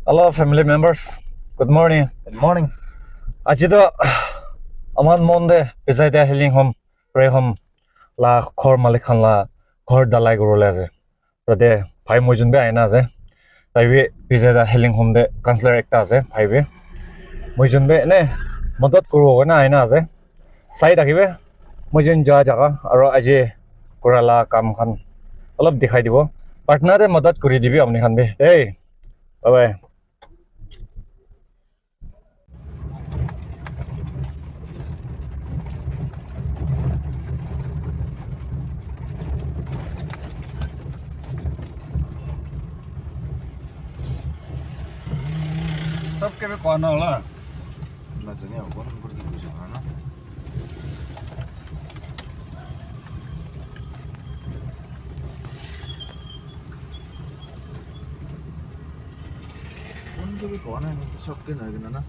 Hello, family members. Good morning. Good morning. Ajito, aman monde beside the healing home, pray home, la khor malikhan la khor dalai gurule ase. Tade bhai mojun be aina ase. Taibi beside the healing home de counselor ekta ase, bhai be. Mojun be ne madad kuru na aina ase. Sai dakhibe mojun ja jaga aro aje kurala kam khan olop dikhai dibo. Partner de madad kuri dibi apni khan be. Hey, bye bye. सबके भी कौन होला नचने हो कौन को कुछ खाना कौन के भी कौन है सबके ना गिना ना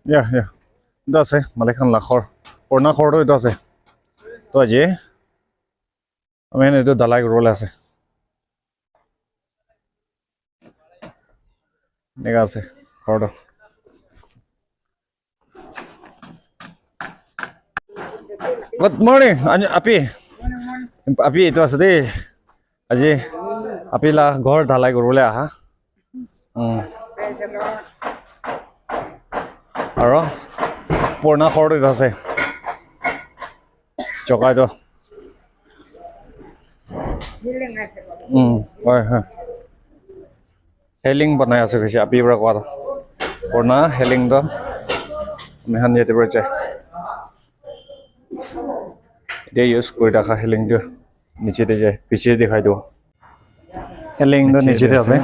Yeah. Itu ase, Malaykan lakhor. Purna khor tu itu ase. Tu aje. Amen itu dalai role ase. Nega ase, khor tu. Good morning, api. Api itu ase deh. Aje, api lah ghor dalai role aha. Aro, purna khor tu itu ase. Chokai tu. Healing banai ase kasi api bra kwa. Purna healing tu. Mehan yete berce. Dia use koi dah healing tu. Niche deh je, piche dikhai do. Healing tu niche deh ase.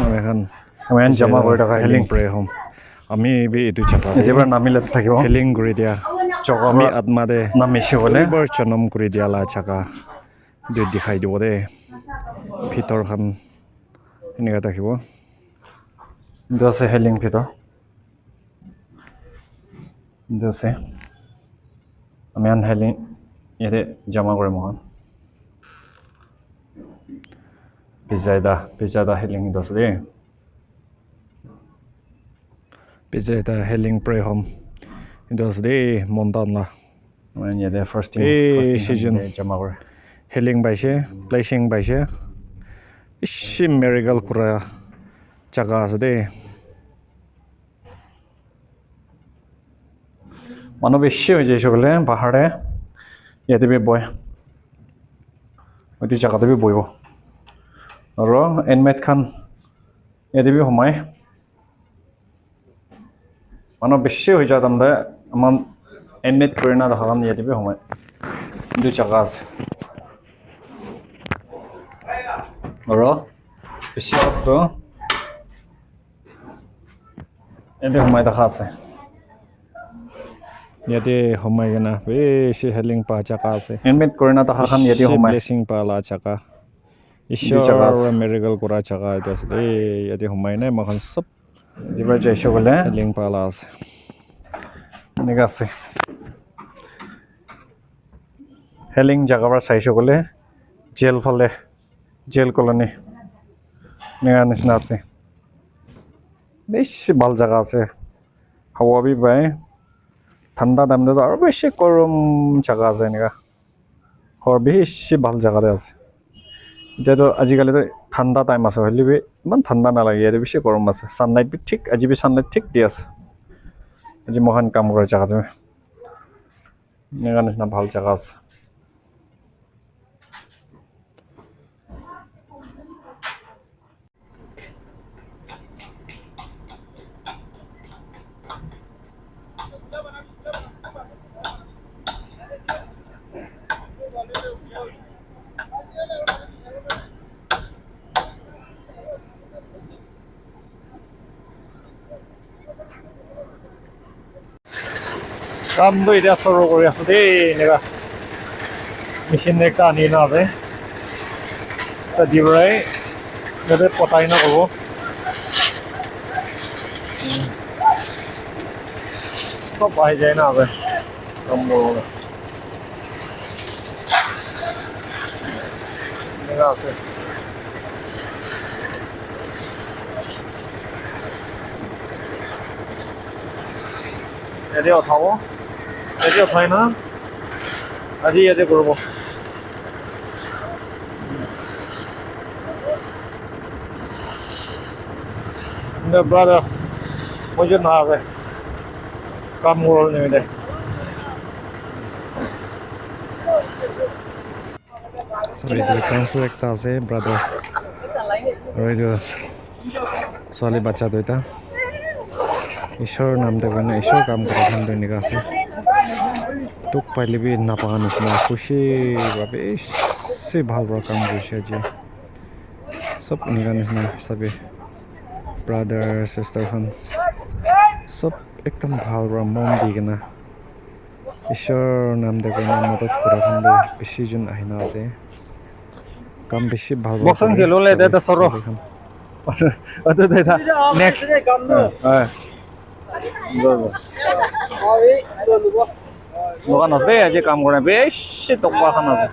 Mehan jama koi dah healing pray home. আমি B এটু চাপা এবার নামিলে থাকিব healing কৰি দিয়া আমি আত্মা দে নামিছে বলে বৰ চনম কৰি দিয়া লা চাকা দুই দেখাই দিব দে ভিতৰ খান এনেকা থাকিব দছে হেলিং ভিতৰ দছে আমি আন হেলিং ইয়াতে জমা কৰিম এখন পিজাইদা হেলিং দছ দে পিছে এটা হেলিং প্ৰে হোম ইদস দে মন্তান না মানে ইয়াতে ফাৰ্ষ্ট সিজন জমা কৰে হেলিং বাইছে প্লেসিং বাইছে ইসি মেৰিগল কৰা জাগা আছে দে মানুহ বেছি হৈ যায় সকলে পাহাৰে ইয়াতে বি বয় ওইটি জায়গাতে বি বইব আৰু এনমেট খান ইয়াতে বি সোমাই মানুহ বেছি হৈ যায় তাৰমানে আমাৰ এনমেট কৰি না দেখা কাম ইয়াতে বি সোমাই দুই জায়গা আছে আৰু বেছি শব্দ ইয়াতে সোমাই দেখা আছে ইয়াতে সোমাই গনা বেছি হেলিং পা জাগা আছে এনমেট কৰি না দেখা খান ইয়াতে সোমাই ব্লেসিং পালা জাগা ঈশ্বৰ মেৰিগল কৰা জাগা এটা আছে দে ইয়াতে সোমাই নাই মাখন সব দিবা যাইছো বলে হেলিং পালা আছে এনেকা আছে হেলিং জাগাৰ চাইছো গলে জেল ফালে জেল কলনী নেগা নিচিনা আছে বেছি ভাল জায়গা আছে হাৱা বি পায় ঠাণ্ডা টাইমত আৰু বেছি গৰম জায়গা আছে এনেকা ঘৰ বেছি ভাল জায়গাতে আছে এতিয়াতো আজিকালিতো ঠাণ্ডা টাইম আছে হ'লে বি ইমান ঠাণ্ডা নালাগে ইয়াতে বেছি গৰম আছে ছানলাইট বি ঠিক আজি বি ছানলাইট ঠিক দি আছে আজি মহান কাম কৰা জায়গাটো এনেকা নিচিনা ভাল জায়গা আছে কামটো এতিয়া সৰু কৰি আছো দেই এনেকুৱা মেচিন একটা আনি না আছে দি পেলাই যাতে পতাই নক'ব সব আহি যায় না আছে কাম কৰিবলৈ এনেকুৱা আছে এতিয়া উঠাব এতিয়া উঠাই না আজি ইয়াতে কৰিব brother mujhe na aave kam করলে মেয়েদের Sorry, the council একটা আছে brother আৰু এইটো ছোৱালী বাচ্চা দুইটা ঈশ্বৰৰ নাম দেব না ঈশ্বৰ কাম কৰা ধান দৈনিক আছে তোক পাইলে বি নাপাওঁ নিচিনা খুশি বাবে সে ভাল ভাল কাম কৰিছে আজি সব এনেকুৱা নিচিনা চবে ব্ৰাদাৰ চিষ্টাৰ খন সব একদম ভাল ভাল মন দি কিনা ঈশ্বৰৰ নাম দেব না মদত কৰা খন বেছি জন আহিনা আছে কাম বেছি ভাল ভাল বক্সিং খেললে এটা সরো ওটা দেতা নেক্সট হ্যাঁ দোকান আছে আজি কাম কৰে বেছি টকা খান আছে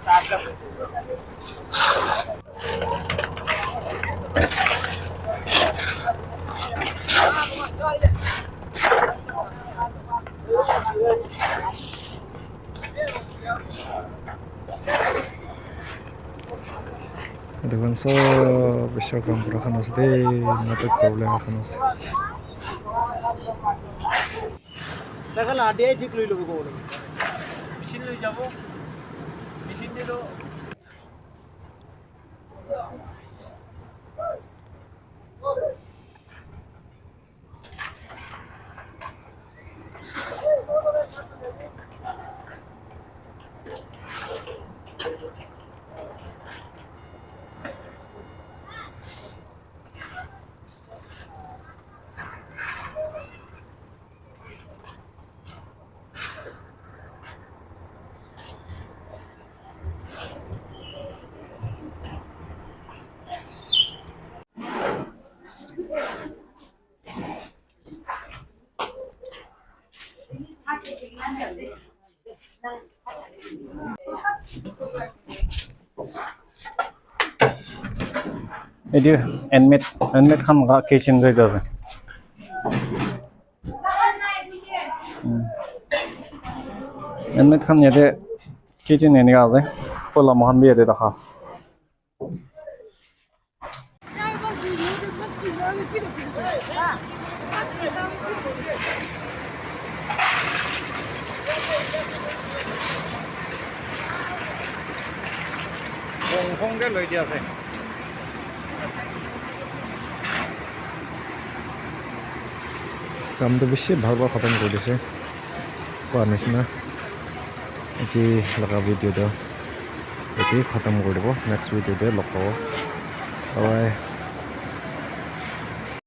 দেখুন সব বিশ্ব কাম করা খান আছে দেই মতো প্রবলেম এখন আছে দেখা লাডিয়াই ঠিক লৈ ল'ব ক'ব লাগে মেচিন লৈ যাব মেচিন দিলো এটি এনমেট খান কিচেন গৈ আছে এনমেট খান ইয়াতে কিচেন এনেকুৱা আছে কলা মহান বি ইয়াতে দেখা বংশংকে লৈ দিয়া আছে কামটো বেছি ভাল ভাল খতম কৰি দিছে কোৱা নিচিনা আজি লগা ভিডিঅ'টো এতিয়াই খতম কৰি দিব নেক্সট ভিডিঅ'তে লগ পাব বাই